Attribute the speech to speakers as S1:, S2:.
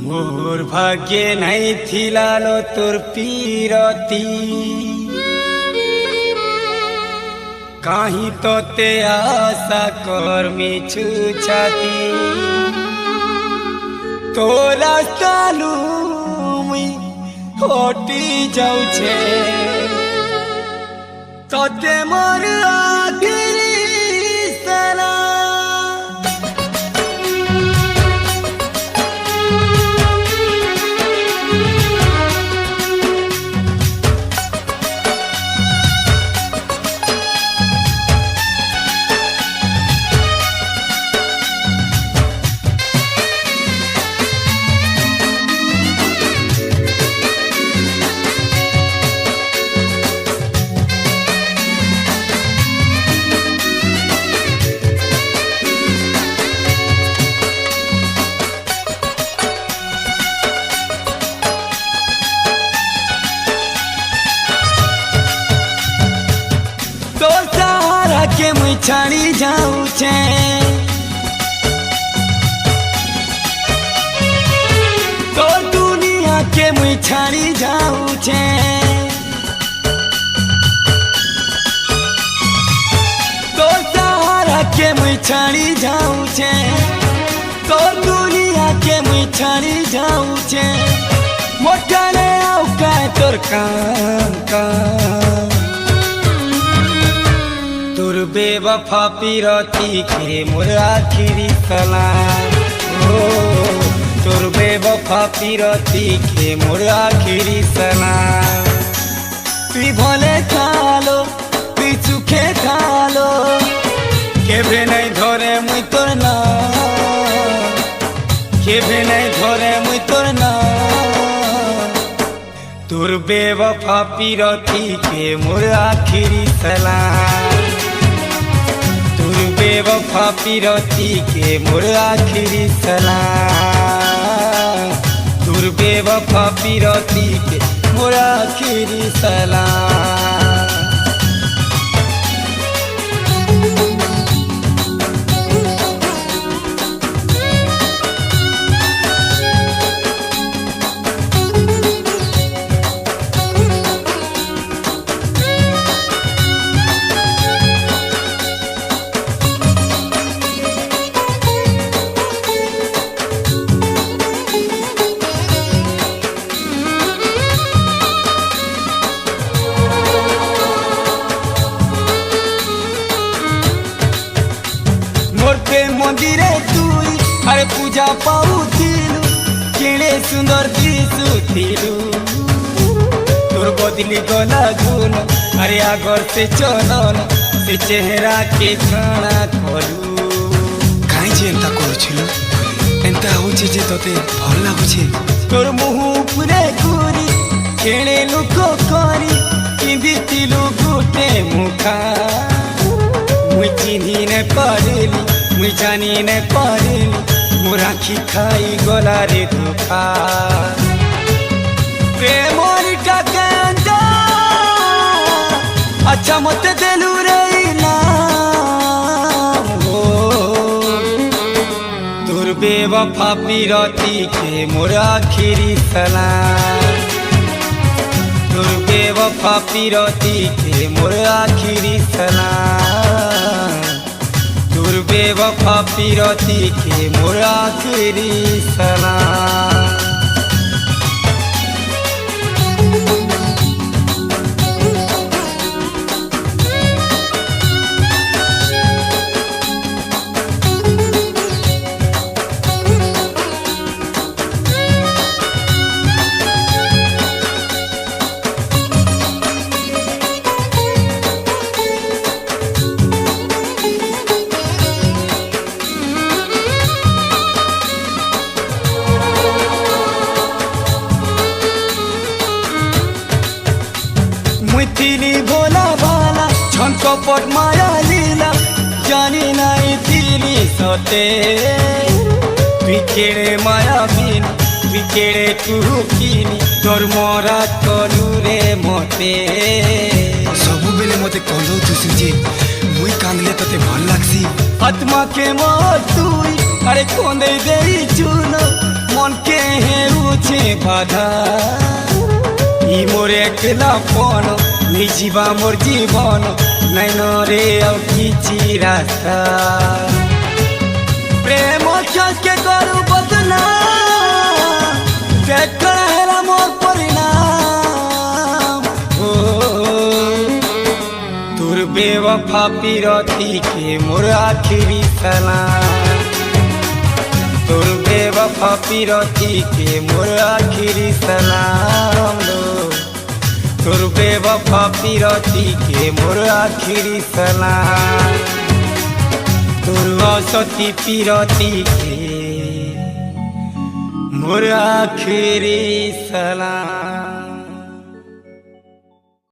S1: मोर भाग्ये नहीं थिलालो तोर पीरती काही तो ते आशा कर मिछु छाती तोरा तालू मुई होटी जाऊ छे तोते मोर आखिरी सलाम। के मुई छाड़ी जाऊँ छे तो दुनिया के मुई छाड़ी जाऊँ छे तो सहारा के मुई छाड़ी जाऊँ छे तो दुनिया के मुई छाड़ी जाऊँ छे मोटा ने आउ का तोर काम तोर बेवफा पीरती के मोर आखिरी सलाम। ओ तोर बेवफा पीरती के मोर आखिरी सलाम। तुई भले खालो तुई सुखे खालो केबे नहीं धरे मुई तोर नाम केबे नहीं धरे मुई तोर नाम तोर बेवफा पीरती के मोर आखिरी सलाम। बेवफा पीरती के मोर आखिरी सलाम। तोर बेवफा पीरती के मोर आखिरी सलाम। मंदिरे तुई अरे पूजा पाउथिलु केड़े सुंदर दिसुथिलु तोर बदली गला गुण अरे आगर से चलन से चेहरा के खाना कलु
S2: काई जे एंता करूछिलु एंता होचे जे तोते भल लागुछे
S1: तोर मुह पुरे कुरी केड़े लोक करी किंदितिलु गुटे मुखा मुई चिन्ही ने पारिली मुई जानी ने पारिली मोर आखि खाई गला रे धोखा प्रेमोर टाका अच्छा मत देलु रे नाम हो तोर बेवफा पीरती के मोर आखिरी सलाम। तोर बेवफा पीरती के मोर आखिरी सलाम। तोर बेवफा पीरती के मोर आखिरी सलाम। मुई भोला भाला छन कपट माया लीला जानी नहीं दिली सते तुई केड़े माया बिन तुई केड़े कुहुकिनी तोर मरा कलु रे मते
S2: सबु बेले मते कलो तुसी जे मुई कांदले तते भल लागसी
S1: आत्मा के मोर तुई अरे कोंदे देई चुनो জীবন কে হেউছে বাধা ই মোর একলা পন নিজিবা মোর জীবন নাইন রে আউ কিছু রাস্তা প্রেম কে করু বদনা দেখলা হেলা মোর পরিণাম ও তোর বেওফা পিরতি কে মোর আখিরি সালাম তোর বেওফা পিরতি কে মোর আখিরি সালাম তোর বেওফা পিরতি কে মোর আখিরি সালাম তোর অসতি পিরতি কে মোর আখিরি সালাম।